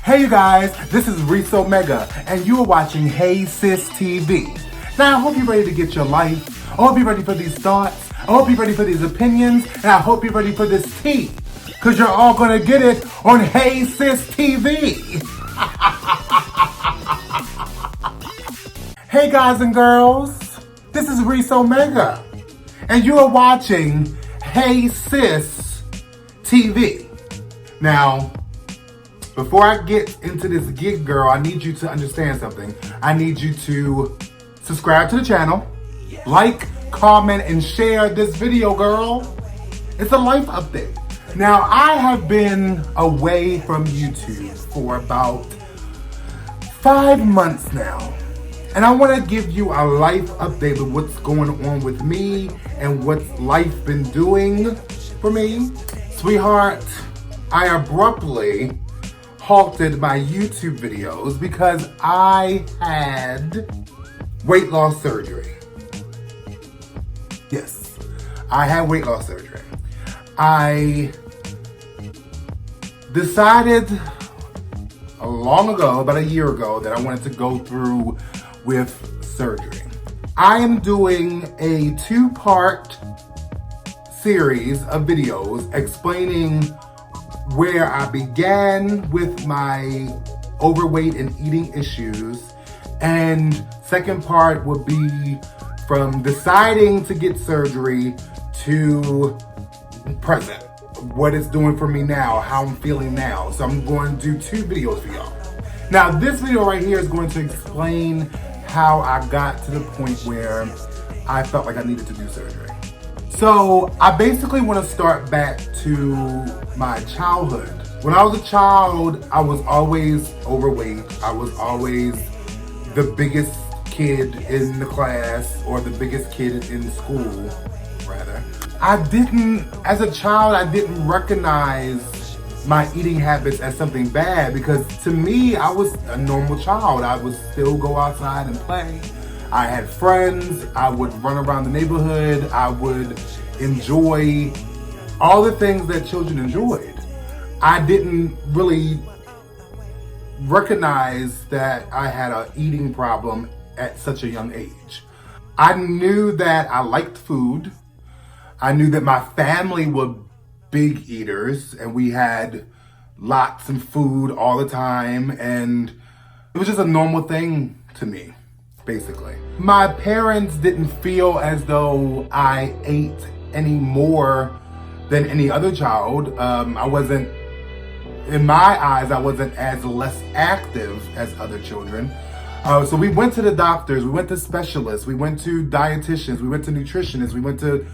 Hey you guys, this is Reese Omega, and you are watching Hey Sis TV. Now I hope you're ready to get your life. I hope you're ready for these thoughts. I hope you're ready for these opinions, and I hope you're ready for this tea. Cause you're all gonna get it on Hey Sis TV. Hey guys and girls, this is Reese Omega, and you are watching Hey Sis TV. Now, before I get into this gig, girl, I need you to understand something. I need you to subscribe to the channel, like, comment, and share this video, girl. It's a life update. Now, I have been away from YouTube for about 5 months now. And I want to give you a life update of what's going on with me and what's life been doing for me. Sweetheart, I abruptly halted my YouTube videos because I had weight loss surgery. Yes, I had weight loss surgery. I decided long ago, about a year ago, that I wanted to go through with surgery. I am doing a 2-part series of videos explaining where I began with my overweight and eating issues, and second part would be from deciding to get surgery to present, what it's doing for me now, how I'm feeling now. So I'm going to do 2 videos for y'all. Now this video right here is going to explain how I got to the point where I felt like I needed to do surgery. So I basically want to start back to my childhood. When I was a child, I was always overweight. I was always the biggest kid in the class, or the biggest kid in school, rather. As a child, I didn't recognize my eating habits as something bad, because to me, I was a normal child. I would still go outside and play. I had friends, I would run around the neighborhood, I would enjoy all the things that children enjoyed. I didn't really recognize that I had an eating problem at such a young age. I knew that I liked food. I knew that my family were big eaters, and we had lots of food all the time, and it was just a normal thing to me. Basically, my parents didn't feel as though I ate any more than any other child. In my eyes, I wasn't as less active as other children. So we went to the doctors, we went to specialists, we went to dietitians, we went to nutritionists, we went to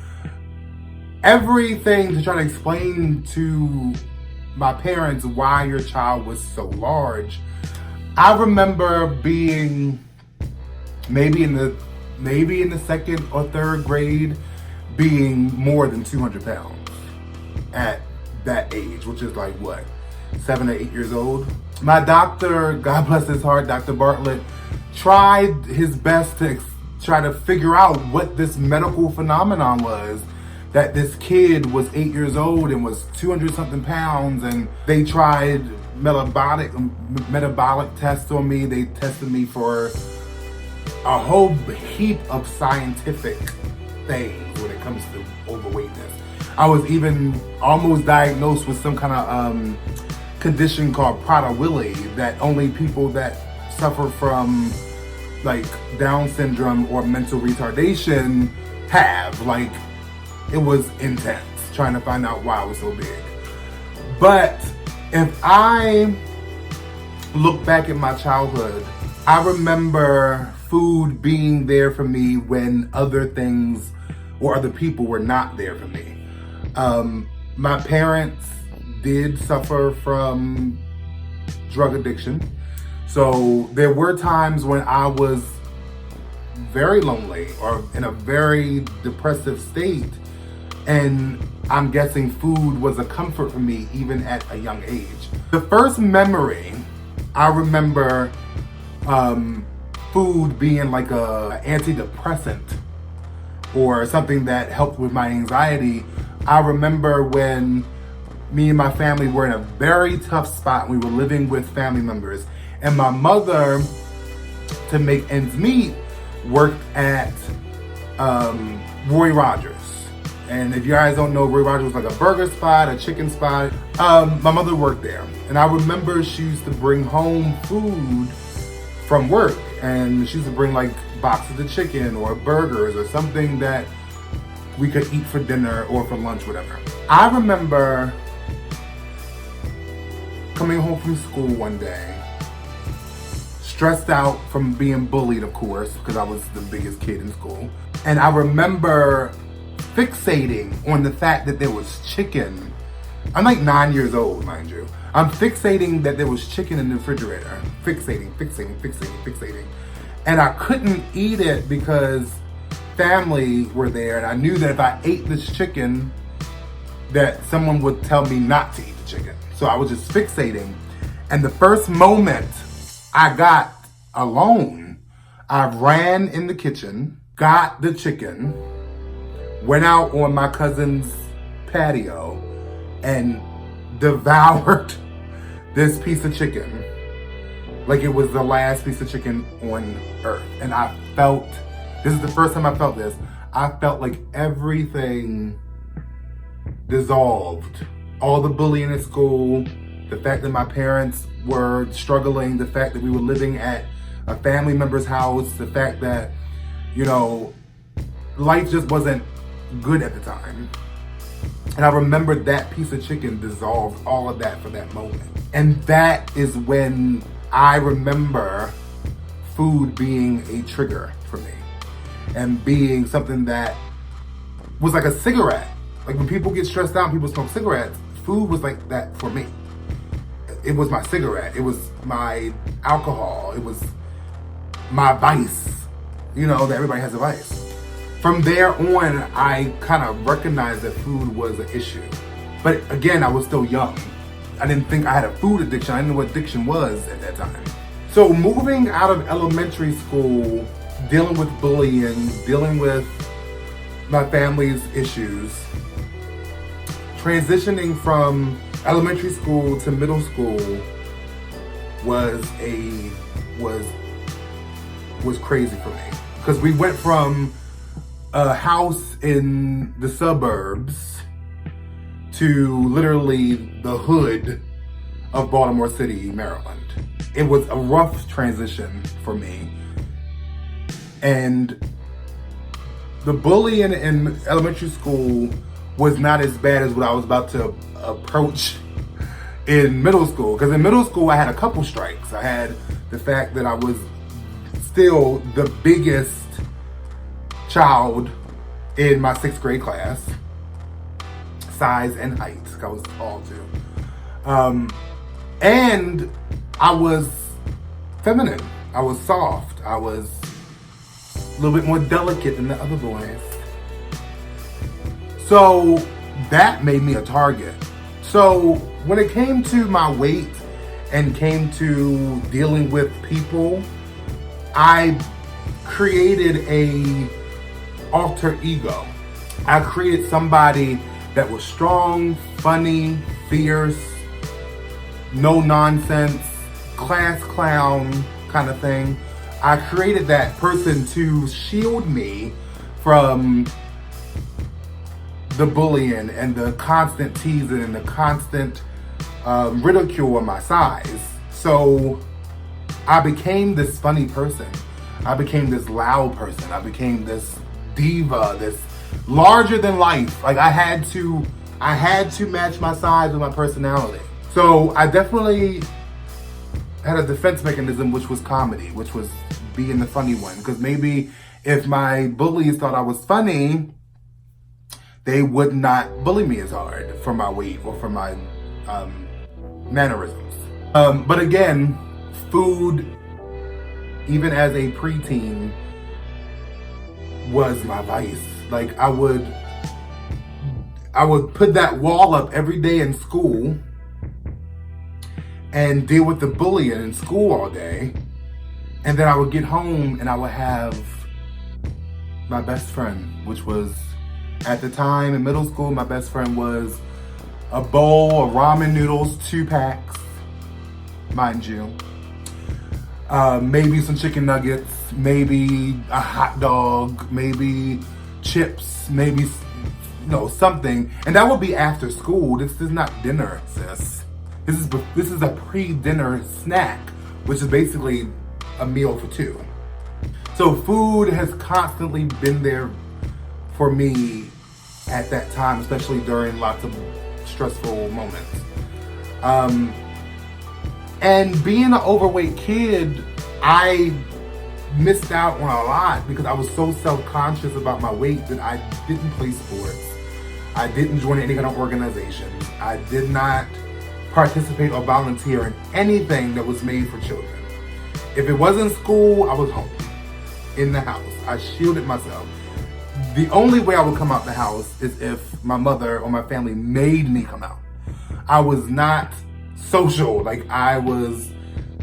everything to try to explain to my parents why your child was so large. I remember being maybe in the 2nd or 3rd grade, being more than 200 pounds at that age, which is like what, 7 or 8 years old. My doctor, God bless his heart, Dr. Bartlett, tried his best to try to figure out what this medical phenomenon was, that this kid was 8 years old and was 200 something pounds, and they tried metabolic tests on me. They tested me for a whole heap of scientific things when it comes to overweightness. I was even almost diagnosed with some kind of condition called Prader-Willi that only people that suffer from like Down syndrome or mental retardation have. Like, it was intense trying to find out why I was so big. But if I look back at my childhood, I remember food being there for me when other things or other people were not there for me. My parents did suffer from drug addiction. So there were times when I was very lonely or in a very depressive state, and I'm guessing food was a comfort for me even at a young age. The first memory I remember food being like a antidepressant or something that helped with my anxiety. I remember when me and my family were in a very tough spot. We were living with family members. And my mother, to make ends meet, worked at Roy Rogers. And if you guys don't know, Roy Rogers was like a burger spot, a chicken spot. My mother worked there. And I remember she used to bring home food from work. And she used to bring like boxes of chicken or burgers or something that we could eat for dinner or for lunch, whatever. I remember coming home from school one day, stressed out from being bullied, of course, because I was the biggest kid in school. And I remember fixating on the fact that there was chicken. I'm like 9 years old, mind you. I'm fixating that there was chicken in the refrigerator. Fixating. And I couldn't eat it because family were there, and I knew that if I ate this chicken, that someone would tell me not to eat the chicken. So I was just fixating. And the first moment I got alone, I ran in the kitchen, got the chicken, went out on my cousin's patio, and devoured this piece of chicken like it was the last piece of chicken on earth. And I felt, this is the first time I felt this, I felt like everything dissolved. All the bullying at school, the fact that my parents were struggling, the fact that we were living at a family member's house, the fact that, you know, life just wasn't good at the time. And I remember that piece of chicken dissolved all of that for that moment. And that is when I remember food being a trigger for me and being something that was like a cigarette. Like when people get stressed out and people smoke cigarettes, food was like that for me. It was my cigarette. It was my alcohol. It was my vice. You know, that everybody has a vice. From there on, I kind of recognized that food was an issue. But again, I was still young. I didn't think I had a food addiction. I didn't know what addiction was at that time. So moving out of elementary school, dealing with bullying, dealing with my family's issues, transitioning from elementary school to middle school was crazy for me. Because we went from a house in the suburbs to literally the hood of Baltimore City, Maryland. It was a rough transition for me. And the bullying in elementary school was not as bad as what I was about to approach in middle school. Because in middle school, I had a couple strikes. I had the fact that I was still the biggest child in my 6th grade class, size and height. I was tall too. And I was feminine. I was soft. I was a little bit more delicate than the other boys. So that made me a target. So when it came to my weight and came to dealing with people, I created a alter ego. I created somebody that was strong, funny, fierce, no nonsense, class clown kind of thing. I created that person to shield me from the bullying and the constant teasing and the constant ridicule of my size. So I became this funny person. I became this loud person. I became this diva, this larger than life. Like I had to match my size with my personality. So I definitely had a defense mechanism, which was comedy, which was being the funny one. Because maybe if my bullies thought I was funny, they would not bully me as hard for my weight or for my mannerisms. But again, food, even as a preteen, was my vice. Like I would put that wall up every day in school and deal with the bullying in school all day. And then I would get home and I would have my best friend, which was, at the time in middle school, my best friend was a bowl of ramen noodles, 2 packs, mind you. Maybe some chicken nuggets, maybe a hot dog, maybe chips, maybe something. And that would be after school. This is not dinner, sis. This is a pre-dinner snack, which is basically a meal for two. So food has constantly been there for me at that time, especially during lots of stressful moments. And being an overweight kid, I missed out on a lot because I was so self-conscious about my weight that I didn't play sports. I didn't join any kind of organization. I did not participate or volunteer in anything that was made for children. If it wasn't school, I was home, in the house. I shielded myself. The only way I would come out the house is if my mother or my family made me come out. I was not social. Like, I was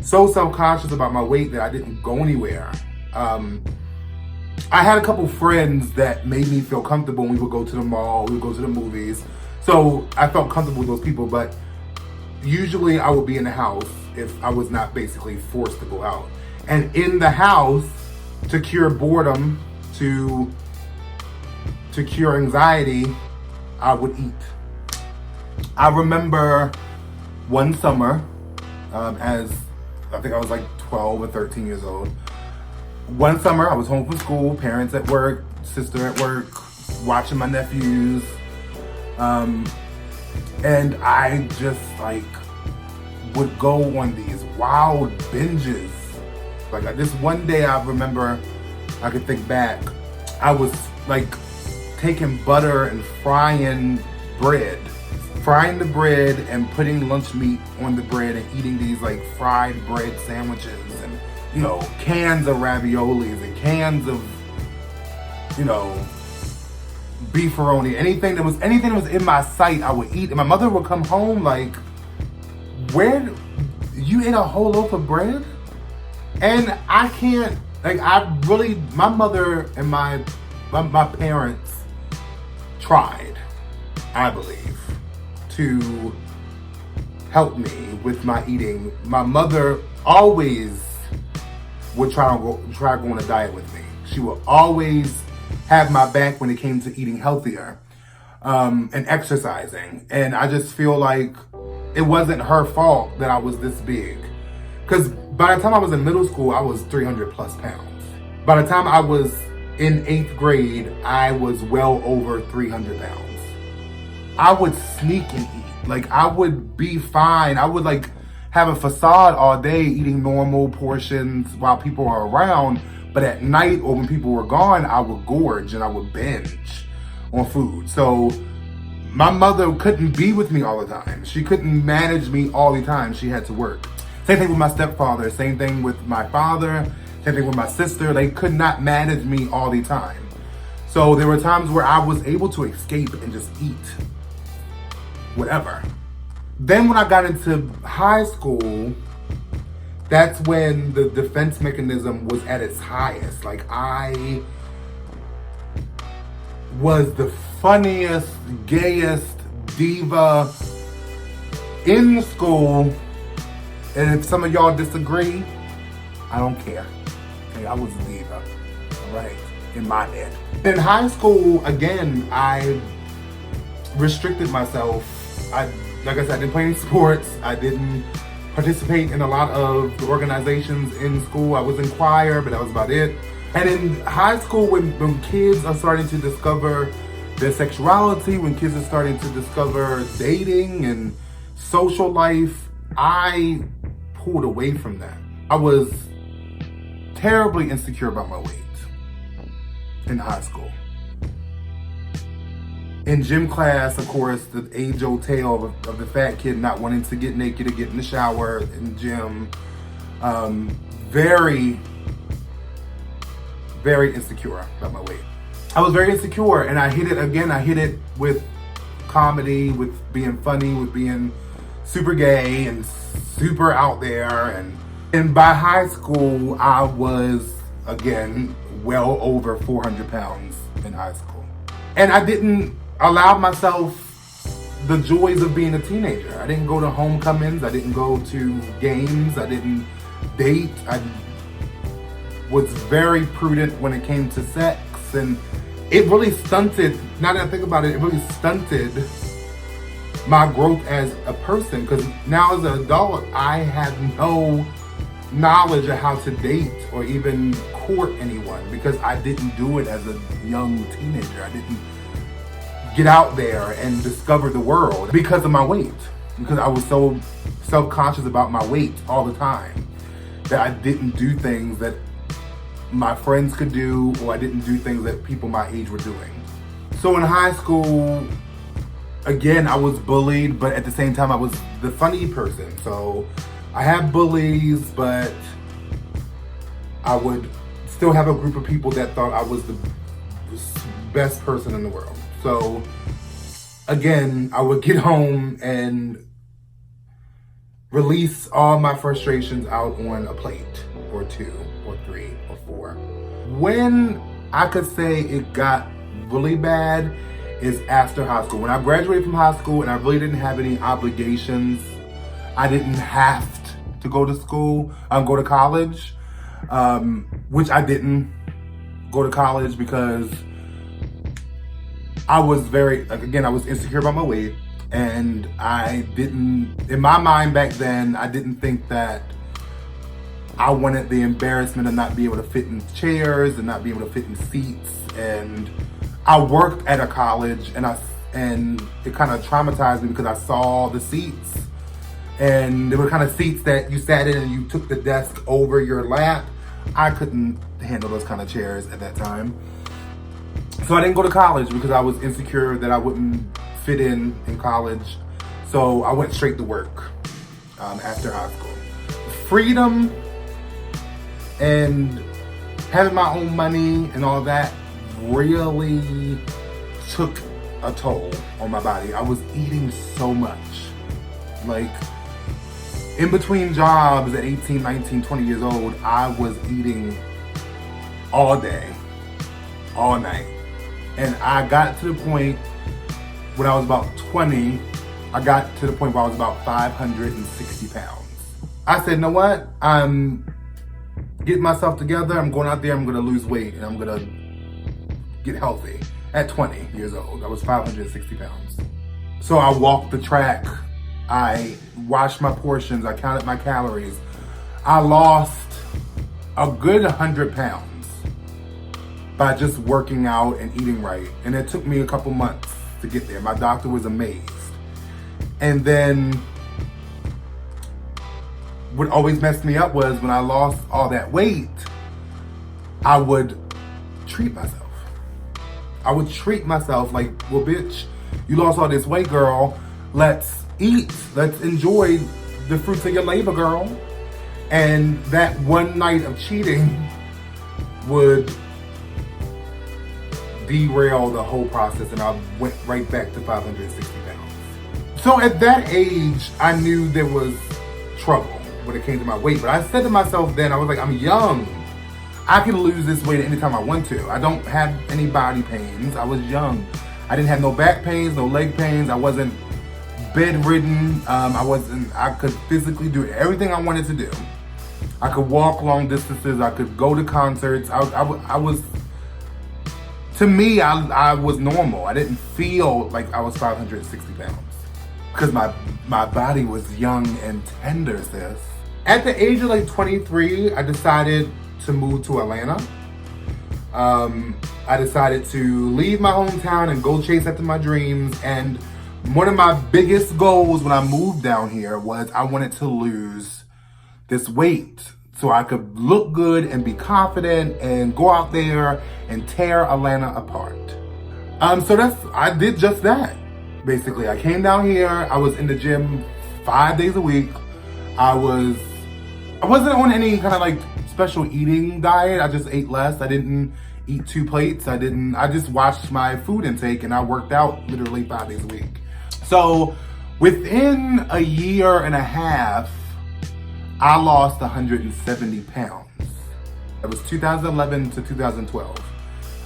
so self-conscious about my weight that I didn't go anywhere. I had a couple friends that made me feel comfortable. We would go to the mall, we would go to the movies. So I felt comfortable with those people, but usually I would be in the house if I was not basically forced to go out. And in the house, to cure boredom, to cure anxiety, I would eat. I remember one summer, as I think I was like 12 or 13 years old. One summer, I was home from school, parents at work, sister at work, watching my nephews. And I just would go on these wild binges. Like this one day I remember, I could think back, I was taking butter and frying the bread and putting lunch meat on the bread and eating these fried bread sandwiches and cans of raviolis and cans of beefaroni. Anything that was in my sight, I would eat. And my mother would come home where you ate a whole loaf of bread? And I can't, my mother and my parents tried, I believe, to help me with my eating. My mother always would try go on a diet with me. She would always have my back when it came to eating healthier, and exercising. And I just feel like it wasn't her fault that I was this big. Because by the time I was in middle school, I was 300 plus pounds. By the time I was in 8th grade, I was well over 300 pounds. I would sneak and eat. I would be fine. I would have a facade all day eating normal portions while people are around. But at night or when people were gone, I would gorge and I would binge on food. So my mother couldn't be with me all the time. She couldn't manage me all the time. She had to work. Same thing with my stepfather. Same thing with my father. Same thing with my sister. They could not manage me all the time. So there were times where I was able to escape and just eat whatever. Then when I got into high school, that's when the defense mechanism was at its highest. I was the funniest, gayest diva in the school. And if some of y'all disagree, I don't care. Okay, I was a diva, all right, in my head. In high school, again, I restricted myself. Like I said, I didn't play any sports. I didn't participate in a lot of the organizations in school. I was in choir, but that was about it. And in high school, when kids are starting to discover their sexuality, when kids are starting to discover dating and social life, I pulled away from that. I was terribly insecure about my weight in high school. In gym class, of course, the age-old tale of the fat kid not wanting to get naked or get in the shower in gym. Very, very insecure about my weight. I was very insecure, and I hit it with comedy, with being funny, with being super gay and super out there. And by high school, I was, again, well over 400 pounds in high school. And I didn't allow myself the joys of being a teenager. I didn't go to homecomings. I didn't go to games. I didn't date. I was very prudent when it came to sex, and it really stunted, now that I think about it, it really stunted my growth as a person, because now as an adult, I have no knowledge of how to date or even court anyone, because I didn't do it as a young teenager. I didn't get out there and discover the world because of my weight, because I was so self-conscious about my weight all the time that I didn't do things that my friends could do, or I didn't do things that people my age were doing. So in high school, again, I was bullied, but at the same time, I was the funny person. So I had bullies, but I would still have a group of people that thought I was the best person in the world. So again, I would get home and release all my frustrations out on a plate, or two, or three, or four. When I could say it got really bad is after high school. When I graduated from high school and I really didn't have any obligations, I didn't have to go to school, go to college, which I didn't go to college because I was I was insecure about my weight, and I didn't, in my mind back then, I didn't think that I wanted the embarrassment of not being able to fit in chairs and not being able to fit in seats. And I worked at a college, and it kind of traumatized me because I saw the seats, and they were kind of seats that you sat in and you took the desk over your lap. I couldn't handle those kind of chairs at that time. So I didn't go to college because I was insecure that I wouldn't fit in college. So I went straight to work after high school. Freedom and having my own money and all that really took a toll on my body. I was eating so much. Like, in between jobs at 18, 19, 20 years old, I was eating all day, all night. And I got to the point when I was about 20, I got to the point where I was about 560 pounds. I said, you know what? I'm getting myself together. I'm going out there, I'm gonna lose weight, and I'm gonna get healthy. At 20 years old, I was 560 pounds. So I walked the track. I watched my portions. I counted my calories. I lost a good 100 pounds by just working out and eating right. And it took me a couple months to get there. My doctor was amazed. And then what always messed me up was when I lost all that weight, I would treat myself. I would treat myself like, well, bitch, you lost all this weight, girl. Let's eat. Let's enjoy the fruits of your labor, girl. And that one night of cheating would derail the whole process, and I went right back to 560 pounds. So at that age, I knew there was trouble when it came to my weight. But I said to myself then, I was like, I'm young. I can lose this weight anytime I want to. I don't have any body pains. I was young. I didn't have no back pains, no leg pains. I wasn't bedridden. I could physically do everything I wanted to do. I could walk long distances. I could go to concerts. I was, to me, I was normal. I didn't feel like I was 560 pounds because my body was young and tender, sis. At the age of like 23, I decided to move to Atlanta. I decided to leave my hometown and go chase after my dreams. And one of my biggest goals when I moved down here was I wanted to lose this weight so I could look good and be confident and go out there and tear Atlanta apart. I did just that. Basically, I came down here. I was in the gym 5 days a week. I wasn't on any kind of like special eating diet. I just ate less. I didn't eat 2 plates. I just watched my food intake, and I worked out literally 5 days a week. So within a year and a half, I lost 170 pounds. It was 2011 to 2012.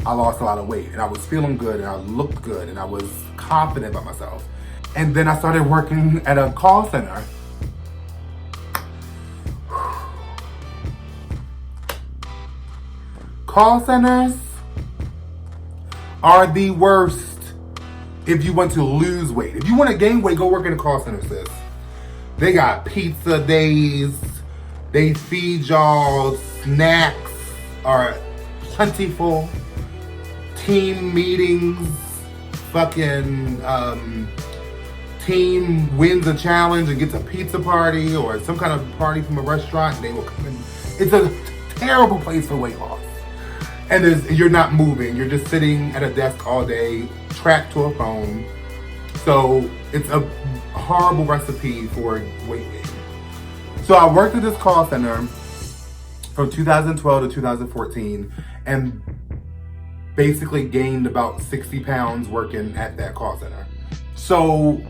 I lost a lot of weight, and I was feeling good, and I looked good, and I was confident about myself. And then I started working at a call center. Call centers are the worst if you want to lose weight. If you want to gain weight, go work in a call center, sis. They got pizza days. They feed y'all. Snacks are plentiful. Team meetings. Fucking team wins a challenge and gets a pizza party or some kind of party from a restaurant. And they will come in. It's a terrible place for weight loss. And you're not moving. You're just sitting at a desk all day, trapped to a phone. So it's a horrible recipe for weight gain. So I worked at this call center from 2012 to 2014 and basically gained about 60 pounds working at that call center. So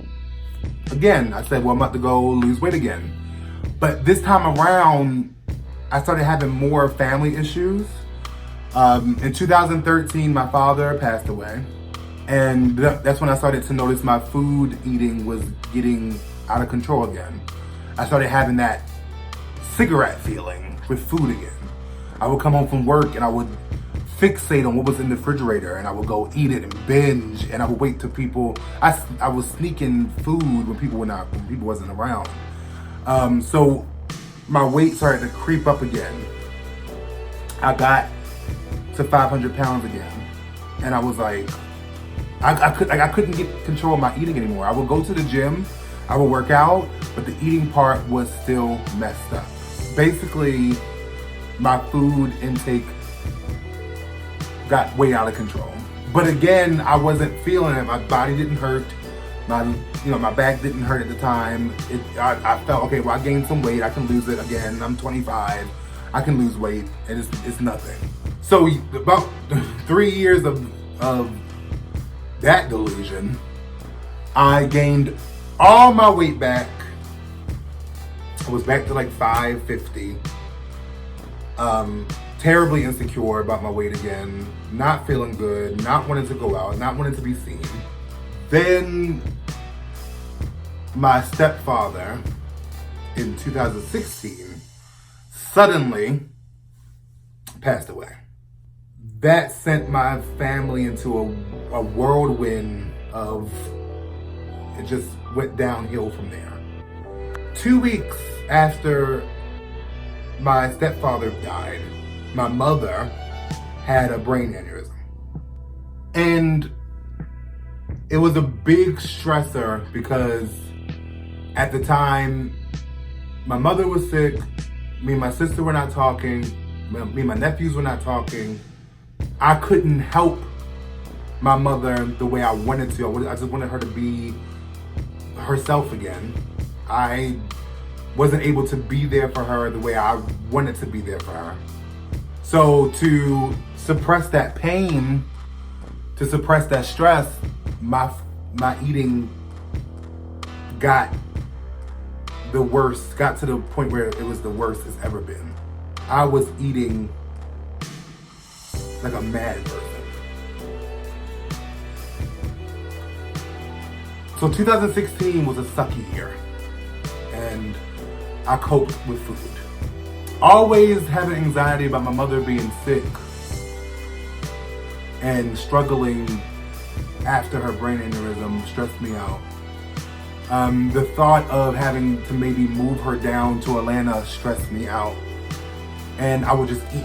again, I said, well, I'm about to go lose weight again. But this time around, I started having more family issues. In 2013, my father passed away. And that's when I started to notice my food eating was getting out of control again. I started having that cigarette feeling with food again. I would come home from work and I would fixate on what was in the refrigerator and I would go eat it and binge and I would wait till people, I was sneaking food when people wasn't around. So my weight started to creep up again. I got to 500 pounds again. And I was like, I couldn't get control of my eating anymore. I would go to the gym, I would work out, but the eating part was still messed up. Basically, my food intake got way out of control. But again, I wasn't feeling it. My body didn't hurt. My back didn't hurt at the time. I felt, okay, well, I gained some weight. I can lose it again. I'm 25. I can lose weight, and it's nothing. So about 3 years of that delusion, I gained all my weight back. I was back to like 550. Terribly insecure about my weight again. Not feeling good. Not wanting to go out. Not wanting to be seen. Then my stepfather in 2016 suddenly passed away. That sent my family into a whirlwind of, it just went downhill from there. 2 weeks after my stepfather died, my mother had a brain aneurysm. And it was a big stressor because at the time, my mother was sick, me and my sister were not talking, me and my nephews were not talking. I couldn't help my mother the way I wanted to. I just wanted her to be herself again. I wasn't able to be there for her the way I wanted to be there for her. So to suppress that pain, to suppress that stress, my eating got the worst, got to the point where it was the worst it's ever been. I was eating like a mad person. So 2016 was a sucky year, and I coped with food. Always having anxiety about my mother being sick and struggling after her brain aneurysm stressed me out. The thought of having to maybe move her down to Atlanta stressed me out. And I would just eat.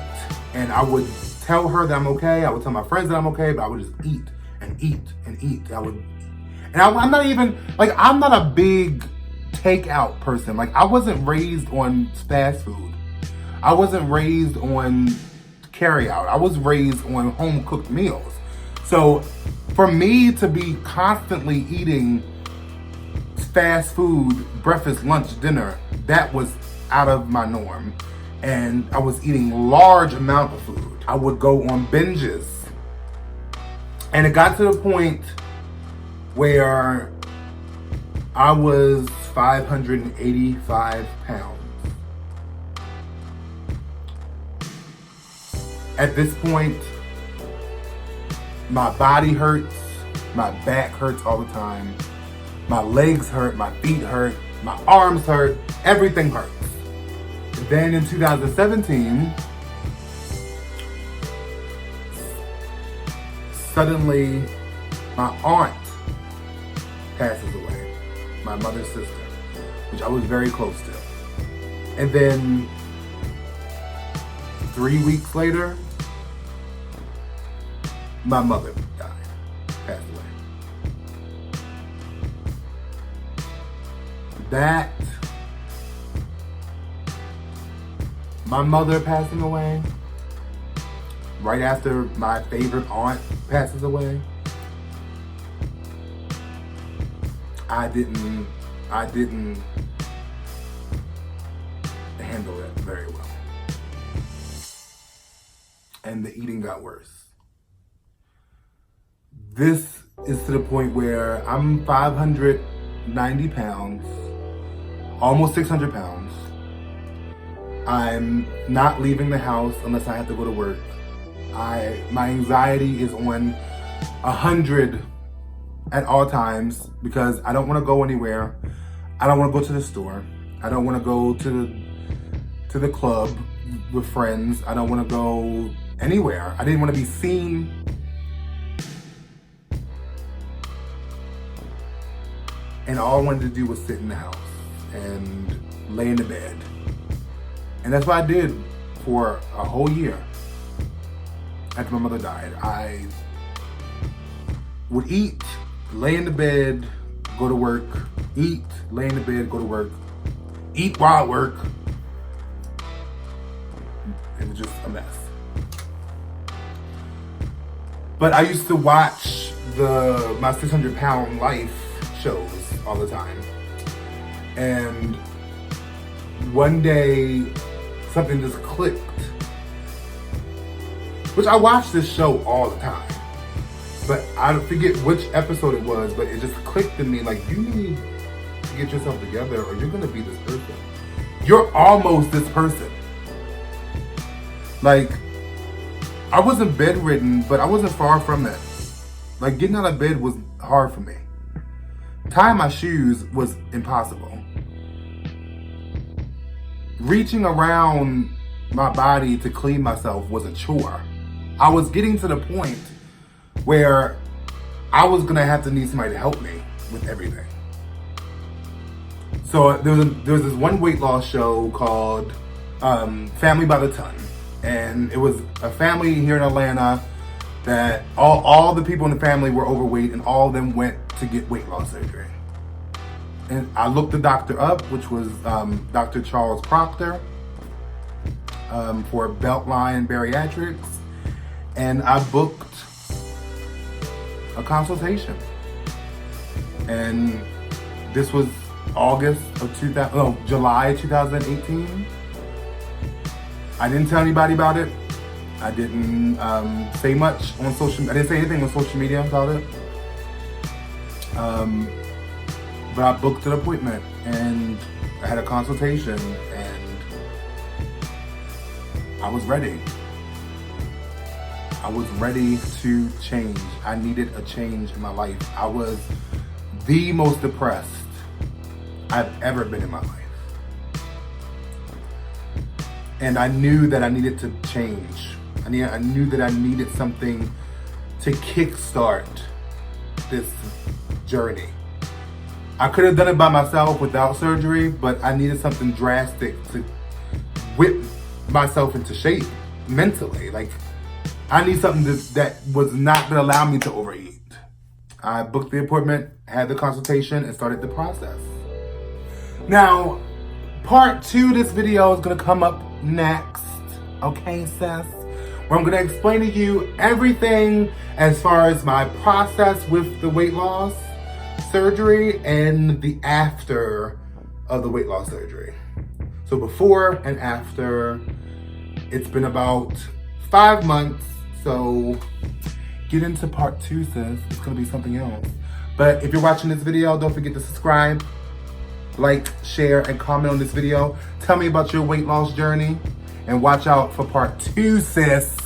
And I would tell her that I'm okay. I would tell my friends that I'm okay, but I would just eat and eat and eat. I'm not a big takeout person. Like, I wasn't raised on fast food. I wasn't raised on carry out. I was raised on home cooked meals. So for me to be constantly eating fast food, breakfast, lunch, dinner, that was out of my norm. And I was eating large amount of food. I would go on binges. And it got to the point where I was 585 pounds. At this point, my body hurts, my back hurts all the time. My legs hurt, my feet hurt, my arms hurt, everything hurts. Then in 2017, suddenly my aunt passes away, my mother's sister, which I was very close to. And then 3 weeks later, my mother died, passed away. That, my mother passing away, right after my favorite aunt passes away, I didn't handle it very well. And the eating got worse. This is to the point where I'm 590 pounds, almost 600 pounds. I'm not leaving the house unless I have to go to work. My anxiety is on 100 at all times because I don't want to go anywhere. I don't want to go to the store. I don't want to go to the club with friends. I don't want to go anywhere. I didn't want to be seen. And all I wanted to do was sit in the house and lay in the bed. And that's what I did for a whole year after my mother died. I would eat, lay in the bed, go to work, eat, lay in the bed, go to work, eat while I work. It was just a mess. But I used to watch my 600 pound life shows all the time. And one day something just clicked. Which I watch this show all the time. But I forget which episode it was, but it just clicked in me like, you need to get yourself together or you're gonna be this person. You're almost this person. Like, I wasn't bedridden, but I wasn't far from it. Like, getting out of bed was hard for me. Tying my shoes was impossible. Reaching around my body to clean myself was a chore. I was getting to the point where I was gonna have to need somebody to help me with everything. So there was this one weight loss show called Family by the Ton. And it was a family here in Atlanta that all the people in the family were overweight and all of them went to get weight loss surgery. And I looked the doctor up, which was Dr. Charles Proctor for Beltline Bariatrics. And I booked a consultation. And this was July 2018. I didn't tell anybody about it. I didn't say much on I didn't say anything on social media about it. But I booked an appointment and I had a consultation and I was ready. I was ready to change. I needed a change in my life. I was the most depressed I've ever been in my life. And I knew that I needed to change. I knew that I needed something to kickstart this journey. I could have done it by myself without surgery, but I needed something drastic to whip myself into shape mentally. Like, I need something that was not going to allow me to overeat. I booked the appointment, had the consultation, and started the process. Now, part 2 of this video is going to come up next, okay, sis? Where I'm going to explain to you everything as far as my process with the weight loss surgery and the after of the weight loss surgery. So before and after, it's been about 5 months, so get into part 2, sis. It's going to be something else. But if you're watching this video, don't forget to subscribe, like, share, and comment on this video. Tell me about your weight loss journey. And watch out for part 2, sis.